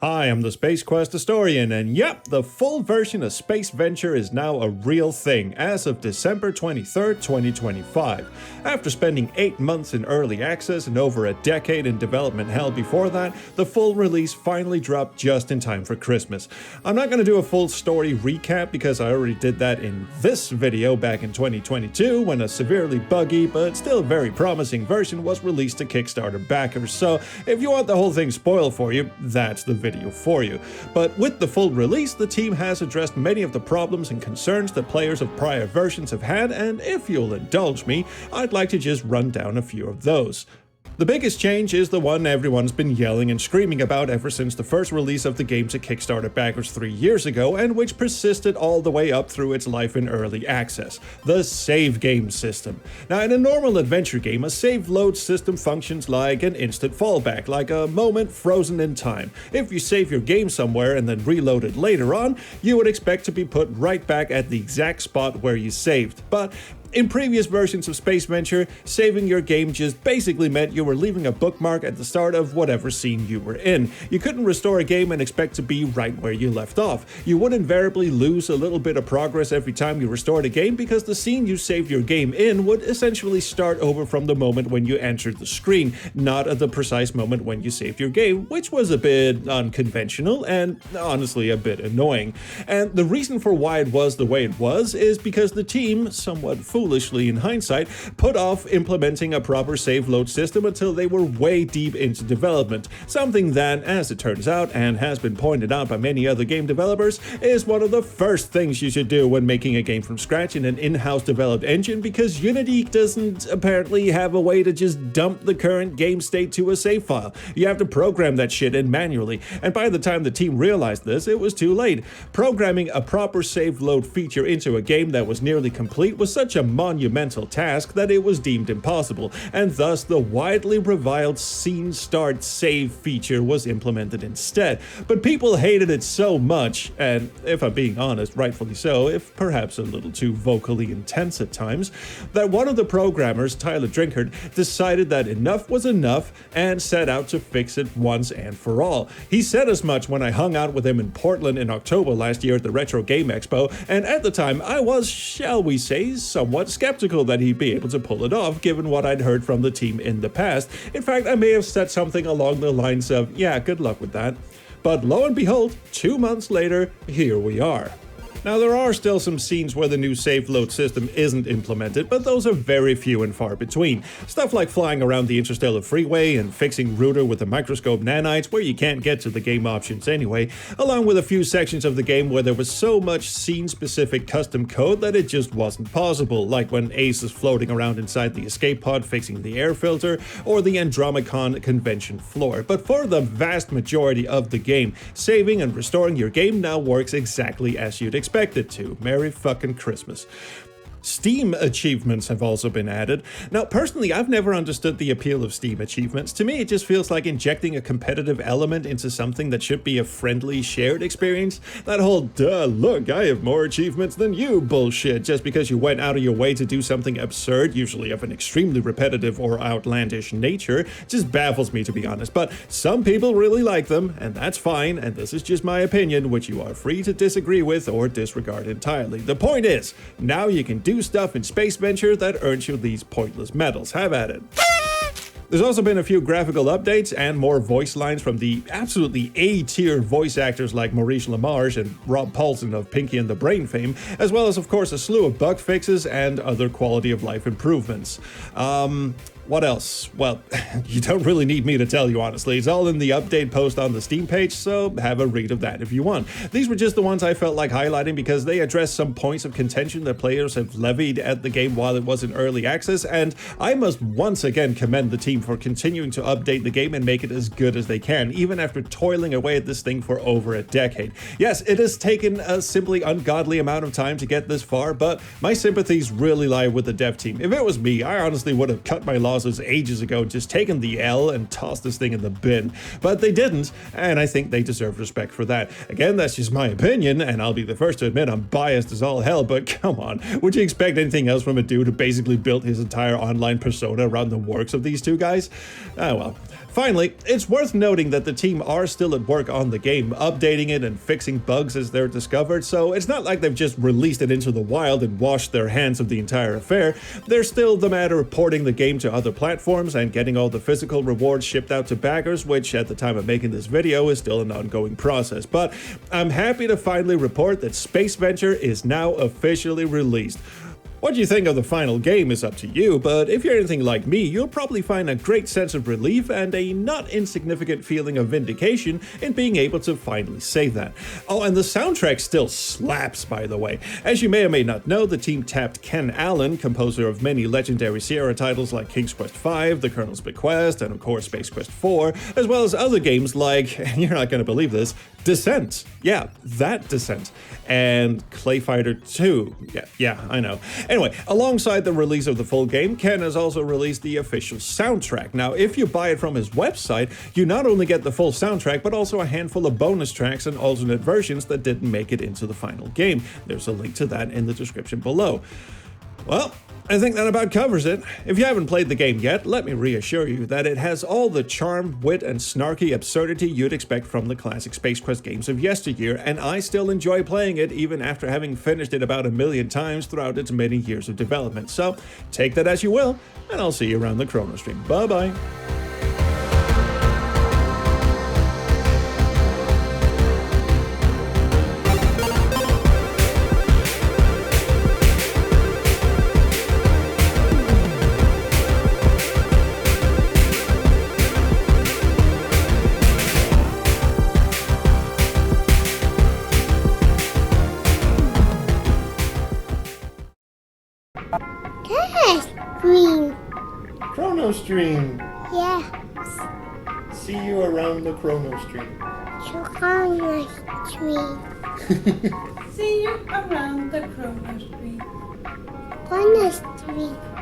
Hi, I'm the Space Quest historian, and yep, the full version of Space Venture is now a real thing as of December 23rd, 2025. After spending 8 months in early access and over a decade in development hell before that, the full release finally dropped just in time for Christmas. I'm not going to do a full story recap because I already did that in this video back in 2022 when a severely buggy but still very promising version was released to Kickstarter backers, so if you want the whole thing spoiled for you, that's the video for you. But with the full release, the team has addressed many of the problems and concerns that players of prior versions have had, and if you'll indulge me, I'd like to just run down a few of those. The biggest change is the one everyone's been yelling and screaming about ever since the first release of the game to Kickstarter backers 3 years ago, and which persisted all the way up through its life in early access: the save game system. Now, in a normal adventure game, a save load system functions like an instant fallback, like a moment frozen in time. If you save your game somewhere and then reload it later on, you would expect to be put right back at the exact spot where you saved. But in previous versions of Space Venture, saving your game just basically meant you were leaving a bookmark at the start of whatever scene you were in. You couldn't restore a game and expect to be right where you left off. You would invariably lose a little bit of progress every time you restored a game because the scene you saved your game in would essentially start over from the moment when you entered the screen, not at the precise moment when you saved your game, which was a bit unconventional and honestly a bit annoying. And the reason for why it was the way it was is because the team, somewhat foolishly in hindsight, put off implementing a proper save load system until they were way deep into development, something that, as it turns out, and has been pointed out by many other game developers, is one of the first things you should do when making a game from scratch in an in-house developed engine, because Unity doesn't apparently have a way to just dump the current game state to a save file. You have to program that shit in manually, and by the time the team realized this, it was too late. Programming a proper save load feature into a game that was nearly complete was such a monumental task that it was deemed impossible, and thus the widely reviled scene start save feature was implemented instead. But people hated it so much, and if I'm being honest, rightfully so, if perhaps a little too vocally intense at times, that one of the programmers, Tyler Drinkard, decided that enough was enough and set out to fix it once and for all. He said as much when I hung out with him in Portland in October last year at the Retro Game Expo, and at the time I was, shall we say, somewhat skeptical that he'd be able to pull it off given what I'd heard from the team in the past. In fact, I may have said something along the lines of, yeah, good luck with that. But lo and behold, 2 months later, here we are. Now, there are still some scenes where the new save load system isn't implemented, but those are very few and far between. Stuff like flying around the Interstellar Freeway and fixing Rooter with the microscope nanites where you can't get to the game options anyway, along with a few sections of the game where there was so much scene-specific custom code that it just wasn't possible, like when Ace is floating around inside the escape pod fixing the air filter, or the Andromicon convention floor. But for the vast majority of the game, saving and restoring your game now works exactly as you'd expect it to. Merry fucking Christmas. Steam achievements have also been added. Now, personally, I've never understood the appeal of Steam achievements. To me, it just feels like injecting a competitive element into something that should be a friendly, shared experience. That whole, duh, look, I have more achievements than you bullshit, just because you went out of your way to do something absurd, usually of an extremely repetitive or outlandish nature, just baffles me, to be honest. But some people really like them, and that's fine, and this is just my opinion, which you are free to disagree with or disregard entirely. The point is, now you can do stuff in Space Venture that earns you these pointless medals. Have at it. There's also been a few graphical updates and more voice lines from the absolutely A-tier voice actors like Maurice LaMarche and Rob Paulson of Pinky and the Brain fame, as well as, of course, a slew of bug fixes and other quality of life improvements. What else? Well, you don't really need me to tell you, honestly. It's all in the update post on the Steam page, so have a read of that if you want. These were just the ones I felt like highlighting because they address some points of contention that players have levied at the game while it was in early access, and I must once again commend the team for continuing to update the game and make it as good as they can, even after toiling away at this thing for over a decade. Yes, it has taken a simply ungodly amount of time to get this far, but my sympathies really lie with the dev team. If it was me, I honestly would have cut my losses ages ago, just taken the L and tossed this thing in the bin. But they didn't, and I think they deserve respect for that. Again, that's just my opinion, and I'll be the first to admit I'm biased as all hell, but come on, would you expect anything else from a dude who basically built his entire online persona around the works of these two guys? Ah well. Finally, it's worth noting that the team are still at work on the game, updating it and fixing bugs as they're discovered, so it's not like they've just released it into the wild and washed their hands of the entire affair. There's still the matter of porting the game to other platforms and getting all the physical rewards shipped out to backers, which at the time of making this video is still an ongoing process. But I'm happy to finally report that Space Venture is now officially released. What you think of the final game is up to you, but if you're anything like me, you'll probably find a great sense of relief and a not insignificant feeling of vindication in being able to finally say that. Oh, and the soundtrack still slaps, by the way. As you may or may not know, the team tapped Ken Allen, composer of many legendary Sierra titles like King's Quest V, The Colonel's Bequest, and of course Space Quest IV, as well as other games like, and you're not going to believe this, Descent. Yeah, that Descent. And Clay Fighter 2. Yeah, I know. Anyway, alongside the release of the full game, Ken has also released the official soundtrack. Now, if you buy it from his website, you not only get the full soundtrack, but also a handful of bonus tracks and alternate versions that didn't make it into the final game. There's a link to that in the description below. Well, I think that about covers it. If you haven't played the game yet, let me reassure you that it has all the charm, wit, and snarky absurdity you'd expect from the classic Space Quest games of yesteryear, and I still enjoy playing it even after having finished it about 1,000,000 times throughout its many years of development. So, take that as you will, and I'll see you around the Chrono Stream. Bye-bye. Yes, green. Chrono Stream. Yes, See you around the Chrono Stream. chocolate tree. See you around the Chrono Street. Bonus tree.